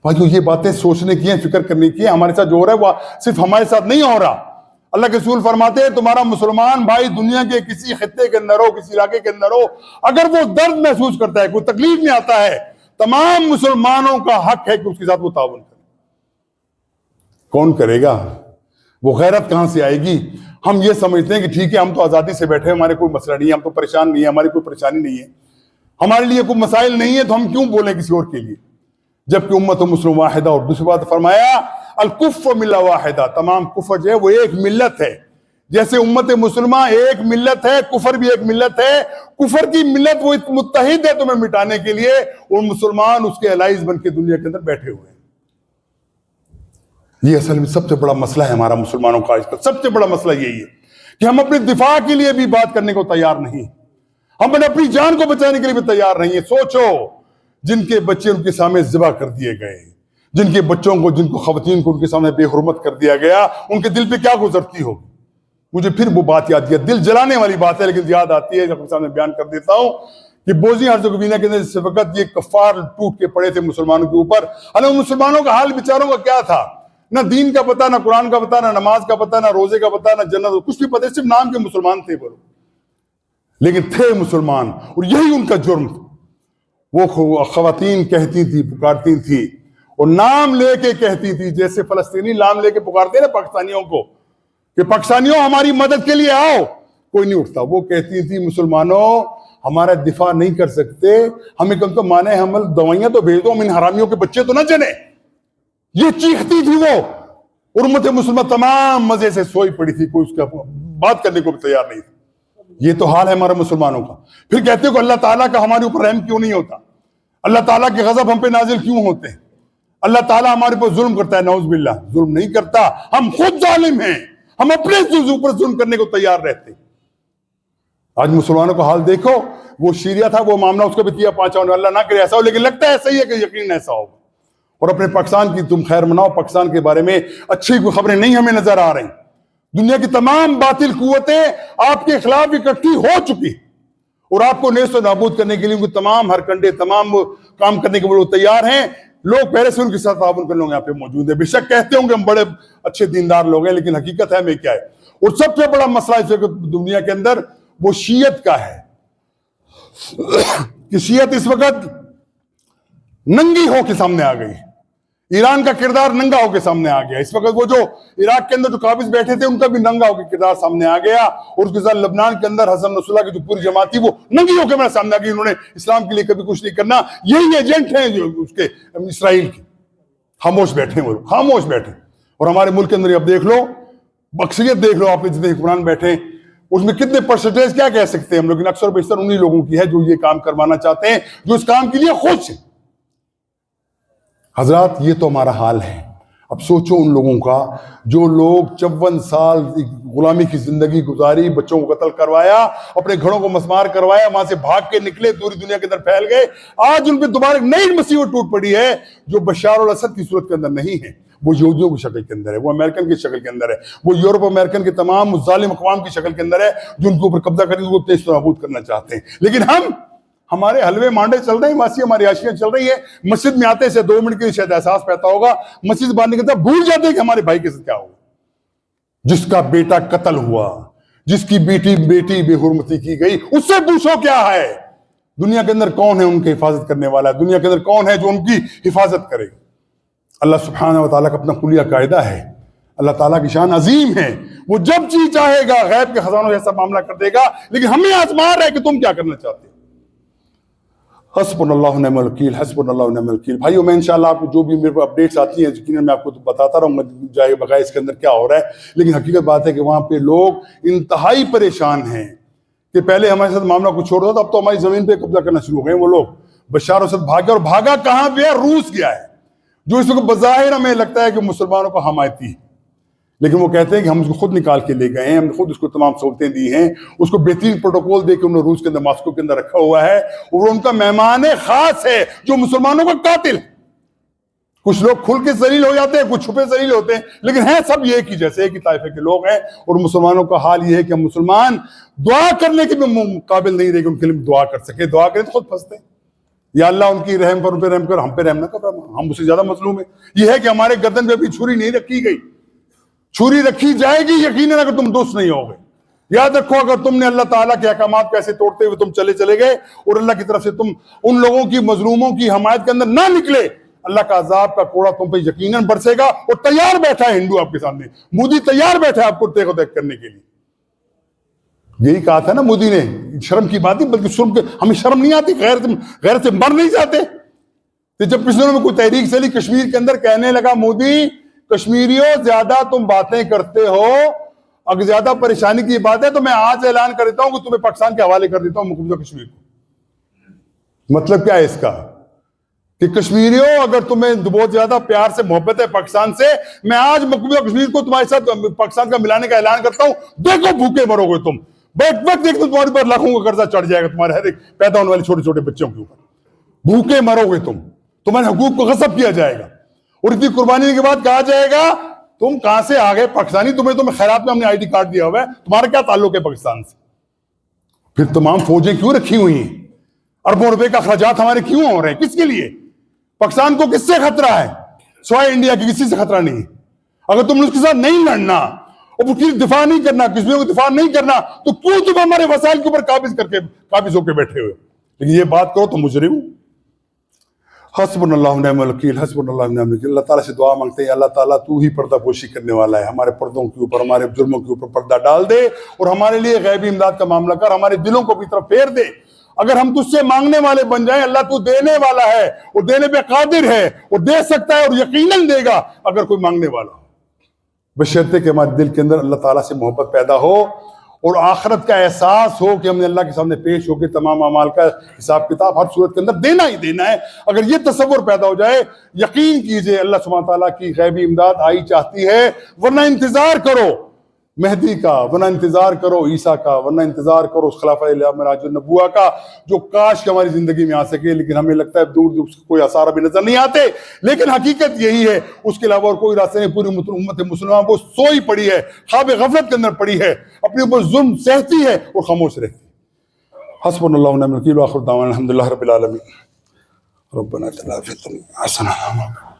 بھائیو یہ باتیں سوچنے کی ہیں، فکر کرنے کی ہیں. ہمارے ساتھ جو ہو رہا ہے وہ صرف ہمارے ساتھ نہیں ہو رہا. اللہ کے رسول فرماتے ہیں تمہارا مسلمان بھائی دنیا کے کسی خطے کے اندر ہو، کسی علاقے کے اندر ہو، اگر وہ درد محسوس کرتا ہے، کوئی تکلیف میں آتا ہے، تمام مسلمانوں کا حق ہے کہ اس کے ساتھ وہ تعاون کرے. کون کرے گا؟ وہ غیرت کہاں سے آئے گی؟ ہم یہ سمجھتے ہیں کہ ٹھیک ہے ہم تو آزادی سے بیٹھے ہیں، ہمارے کوئی مسئلہ نہیں ہے، ہم تو پریشان نہیں ہیں، ہماری کوئی پریشانی نہیں ہے، ہمارے لیے کوئی مسائل نہیں ہے، تو ہم کیوں بولیں کسی اور کے لیے؟ جبکہ امت مسلم واحدہ. اور دوسری بات فرمایا الکفر ملہ واحدہ، تمام کفر جو ہے وہ ایک ملت ہے. جیسے امت مسلمہ ایک ملت ہے، کفر بھی ایک ملت ہے. کفر کی ملت وہ متحد ہے تمہیں مٹانے کے لیے، اور مسلمان اس کے الائز بن کے دنیا کے اندر بیٹھے ہوئے ہیں. یہ اصل میں سب سے بڑا مسئلہ ہے ہمارا مسلمانوں کا آج کل. سب سے بڑا مسئلہ یہی ہے کہ ہم اپنے دفاع کے لیے بھی بات کرنے کو تیار نہیں، ہم اپنی جان کو بچانے کے لیے بھی تیار نہیں ہے. سوچو جن کے بچے ان کے سامنے ذبح کر دیے گئے، جن کے بچوں کو، جن کو خواتین کو ان کے سامنے بے حرمت کر دیا گیا، ان کے دل پہ کیا گزرتی ہوگی؟ مجھے پھر وہ بات یاد ہے، دل جلانے والی بات ہے لیکن یاد آتی ہے، جب اپنے سامنے بیان کر دیتا ہوں کہ بوسنیا ہرزیگووینا کے اندر اس وقت یہ کفار ٹوٹ کے پڑے تھے مسلمانوں کے اوپر. ان مسلمانوں کا حال بیچاروں کا کیا تھا؟ نہ دین کا پتہ، نہ قرآن کا پتہ، نہ نماز کا پتہ، نہ روزے کا پتہ، نہ جنت، کچھ بھی پتہ، صرف نام کے مسلمان تھے وہ، لیکن تھے مسلمان. اور یہی ان کا جرم تھا. وہ خواتین کہتی تھی، پکارتی تھی، اور نام لے کے کہتی تھی، جیسے فلسطینی نام لے کے پکارتے ہیں نا پاکستانیوں کو کہ پاکستانیوں ہماری مدد کے لیے آؤ، کوئی نہیں اٹھتا. وہ کہتی تھی مسلمانوں ہمارا دفاع نہیں کر سکتے، ہمیں کم تو مانے حمل دوائیاں تو بھیج دو، ہم ان حرامیوں کے بچے تو نہ جنے. یہ چیختی تھی وہ. امت مسلمہ تمام مزے سے سوئی پڑی تھی، کوئی اس کا بات کرنے کو بھی تیار نہیں تھا. یہ تو حال ہے ہمارے مسلمانوں کا. پھر کہتے ہو کہ اللہ تعالیٰ کا ہمارے اوپر رحم کیوں نہیں ہوتا؟ اللہ تعالیٰ کے غضب ہم پہ نازل کیوں ہوتے ہیں؟ اللہ تعالیٰ ہمارے اوپر ظلم کرتا ہے؟ نعوذ باللہ، ظلم نہیں کرتا، ہم خود ظالم ہیں، ہم اپنے اوپر ظلم کرنے کو تیار رہتے ہیں. آج مسلمانوں کا حال دیکھو. وہ شیریہ تھا، وہ معاملہ اس کا بھی 5 اللہ نہ کرے ایسا ہو، لیکن لگتا ہے صحیح ہے کہ یقین ایسا ہوگا. اور اپنے پاکستان کی تم خیر مناؤ، پاکستان کے بارے میں اچھی کوئی خبریں نہیں ہمیں نظر آ رہی. دنیا کی تمام باطل قوتیں آپ کے خلاف اکٹھی ہو چکی، اور آپ کو نیست و نابود کرنے کے لیے ان کو تمام ہرکنڈے، تمام کام کرنے کے لیے تیار ہیں. لوگ پہلے سے ان کے ساتھ تعاون کرنے یہاں پہ موجود ہیں. بے شک کہتے ہوں کہ ہم بڑے اچھے دیندار لوگ ہیں، لیکن حقیقت ہے میں کیا ہے. اور سب سے بڑا مسئلہ اس وقت دنیا کے اندر وہ شیعت کا ہے کہ شیعت اس وقت ننگی ہو کے سامنے آ گئی. ایران کا کردار ننگا ہو کے سامنے آ گیا. اس وقت وہ جو عراق کے اندر جو قابض بیٹھے تھے ان کا بھی ننگا ہو کے کردار سامنے آ گیا. اور اس کے ساتھ لبنان کے اندر حسن نصر اللہ کی جو پوری جماعت تھی وہ ننگی ہو کے میرے سامنے آ گئی. انہوں نے اسلام کے لیے کبھی کچھ نہیں کرنا. یہی ایجنٹ ہیں جو اس کے اسرائیل کے. خاموش بیٹھے وہ لوگ، خاموش بیٹھے. اور ہمارے ملک کے اندر اب دیکھ لو، اکثریت دیکھ لو آپ نے جتنے حکمران بیٹھے اس میں کتنے پرسنٹیج کیا کہہ سکتے ہیں ہم لوگ، لیکن اکثر بیشتر انہی لوگوں کی ہے جو یہ کام کروانا چاہتے ہیں، جو اس کام کے لیے خوش ہیں. حضرات یہ تو ہمارا حال ہے. اب سوچو ان لوگوں کا جو لوگ 54 سال غلامی کی زندگی گزاری، بچوں کو قتل کروایا، اپنے گھروں کو مسمار کروایا، وہاں سے بھاگ کے نکلے، پوری دنیا کے اندر پھیل گئے. آج ان پہ دوبارہ نئی مصیبت ٹوٹ پڑی ہے جو بشار الاسد کی صورت کے اندر نہیں ہے، وہ یہودیوں کی شکل کے اندر ہے، وہ امریکن کی شکل کے اندر ہے، وہ یورپ امریکن کے تمام ظالم اقوام کی شکل کے اندر ہے جو ان کے اوپر قبضہ کرنے کو تیز و نابود کرنا چاہتے ہیں. لیکن ہمارے حلوے مانڈے چل رہے ہیں، واسی ہماری عاشیاں چل رہی ہیں. مسجد میں آتے سے 2 منٹ کے لیے شاید احساس پیدا ہوگا، مسجد باندھنے کے بعد بھول جاتے ہیں کہ ہمارے بھائی کے ساتھ کیا ہوا. جس کا بیٹا قتل ہوا، جس کی بیٹی بے حرمتی کی گئی، اس سے پوچھو کیا ہے. دنیا کے اندر کون ہے ان کی حفاظت کرنے والا؟ دنیا کے اندر کون ہے جو ان کی حفاظت کرے؟ اللہ سبحانہ و تعالیٰ کا اپنا کلیہ قاعدہ ہے. اللہ تعالیٰ کی شان عظیم ہے، وہ جب جی چاہے گا غیب کے خزانوں جیسا معاملہ کر دے گا. لیکن ہمیں آزما رہا ہے کہ تم کیا کرنا چاہتے ہیں. حسبنا اللہ ونعم الوکیل، حسبنا اللہ ونعم الوکیل. بھائیو میں انشاءاللہ آپ کو جو بھی میرے کو اپڈیٹس آتی ہیں یقیناً میں آپ کو بتاتا رہوں گا جائے بغیر اس کے اندر کیا ہو رہا ہے. لیکن حقیقت بات ہے کہ وہاں پہ لوگ انتہائی پریشان ہیں کہ پہلے ہمارے ساتھ معاملہ کچھ چھوڑ رہا تھا، اب تو ہماری زمین پہ قبضہ کرنا شروع ہو گئے. وہ لوگ بشار الاسد بھاگے، اور بھاگا کہاں پہ ہے؟ روس گیا ہے، جو اس وقت بظاہر ہمیں لگتا ہے کہ مسلمانوں کا حمایتی ہے، لیکن وہ کہتے ہیں کہ ہم اس کو خود نکال کے لے گئے ہیں، ہم نے خود اس کو تمام سہولتیں دی ہیں. اس کو بہترین پروٹوکول دے کے انہوں نے روس کے اندر، ماسکو کے اندر رکھا ہوا ہے، اور ان کا مہمان خاص ہے جو مسلمانوں کا قاتل. کچھ لوگ کھل کے ذلیل ہو جاتے ہیں، کچھ چھپے ذلیل ہوتے ہیں، لیکن ہیں سب ایک ہی جیسے، ایک ہی طائفے کے لوگ ہیں. اور مسلمانوں کا حال یہ ہے کہ ہم مسلمان دعا کرنے کے بھی قابل نہیں رہے کہ ان کے لیے دعا کر سکے. دعا کریں تو خود پھنستے ہیں. یا اللہ ان کی رحم پر ان پہ رحم کر، ہم پہ رحم نہ کر، ہم اس سے زیادہ مظلوم ہیں. یہ ہے کہ ہمارے گردن پہ بھی چھری نہیں رکھی گئی، چھری رکھی جائے گی یقیناً اگر تم درست نہیں ہوگے. یاد رکھو اگر تم نے اللہ تعالیٰ کے احکامات کیسے توڑتے ہوئے تم چلے گئے اور اللہ کی طرف سے تم ان لوگوں کی مظلوموں کی حمایت کے اندر نہ نکلے، اللہ کا عذاب کا کوڑا تم پہ یقیناً برسے گا. اور تیار بیٹھا ہے ہندو آپ کے سامنے، مودی تیار بیٹھا ہے آپ کو ٹیک و ٹیک کرنے کے لیے. یہی کہا تھا نا مودی نے، شرم کی بات نہیں بلکہ ہمیں شرم نہیں آتی، غیر سے مر نہیں جاتے. تو جب پچھلے دنوں میں کوئی تحریک چلی کشمیر کے اندر، کہنے لگا مودی کشمیریوں زیادہ تم باتیں کرتے ہو، اگر زیادہ پریشانی کی بات ہے تو میں آج اعلان کر دیتا ہوں کہ تمہیں پاکستان کے حوالے کر دیتا ہوں مقبوضہ کشمیر کو. مطلب کیا ہے اس کا کہ کشمیریوں اگر تمہیں بہت زیادہ پیار سے محبت ہے پاکستان سے، میں آج مقبوضہ کشمیر کو تمہارے ساتھ پاکستان کا ملانے کا اعلان کرتا ہوں. دیکھو بھوکے مرو گے تم، وقت ایک تمہارے پر لاکھوں کا قرضہ چڑھ جائے گا تمہارے ہر ایک پیدا ہونے والے چھوٹے چھوٹے بچوں کے اوپر. بھوکے مرو گے تم، تمہارے حقوق کو غصب کیا جائے گا. اور اتنی قربانی کے بعد کہا جائے گا تم کہاں سے آ گئے پاکستانی، تمہیں خیرات میں ہم نے آئی ڈی کارڈ دیا ہوا ہے، تمہارا کیا تعلق ہے پاکستان سے؟ پھر تمام فوجیں کیوں رکھی ہوئی ہیں؟ اربوں روپے کا اخراجات ہمارے کیوں ہو رہے ہیں؟ کس کے لیے؟ پاکستان کو کس سے خطرہ ہے؟ سوائے انڈیا کی کسی سے خطرہ نہیں ہے. اگر تم نے اس کے ساتھ نہیں لڑنا اور اس کی دفاع نہیں کرنا، کشمیریوں کو دفاع نہیں کرنا، تو کیوں تم ہمارے وسائل کے اوپر قابض ہو کے بیٹھے ہوئے؟ لیکن یہ بات کرو تو مجرم. حسبنا اللہ ونعم الوکیل، حسبنا اللہ ونعم الوکیل. اللہ تعالیٰ سے دعا مانگتے ہیں اللہ تعالیٰ تو ہی پردہ پوشی کرنے والا ہے، ہمارے پردوں کے اوپر، ہمارے جرموں کے اوپر پردہ ڈال دے اور ہمارے لیے غیبی امداد کا معاملہ کر، ہمارے دلوں کو اپنی طرف پھیر دے. اگر ہم تجھ سے مانگنے والے بن جائیں، اللہ تو دینے والا ہے اور دینے پہ قادر ہے اور دے سکتا ہے اور یقیناً دے گا اگر کوئی مانگنے والا ہو، بشرطے کہ ہمارے دل کے اندر اللہ تعالیٰ سے محبت پیدا ہو اور آخرت کا احساس ہو کہ ہم نے اللہ کے سامنے پیش ہو کے تمام اعمال کا حساب کتاب ہر صورت کے اندر دینا ہی دینا ہے. اگر یہ تصور پیدا ہو جائے، یقین کیجئے اللہ سبحانہ تعالیٰ کی غیبی امداد آئی چاہتی ہے. ورنہ انتظار کرو مہدی کا، ورنہ انتظار کرو عیسیٰ کا، ورنہ انتظار کرو اس خلافہ راج النبوہ کا جو کاش کہ ہماری زندگی میں آ سکے. لیکن ہمیں لگتا ہے دور دور کوئی آثار ابھی نظر نہیں آتے، لیکن حقیقت یہی ہے، اس کے علاوہ اور کوئی راستہ نہیں. پوری امت مسلمہ وہ سوئی پڑی ہے، خواب غفلت کے اندر پڑی ہے، اپنے اوپر ظلم سہتی ہے اور خاموش رہتی ہے. حسبنا اللہ ونعم الوکیل، وآخر دعوانا الحمدللہ رب العالمین. ربنا آتنا فی الدنیا حسنہ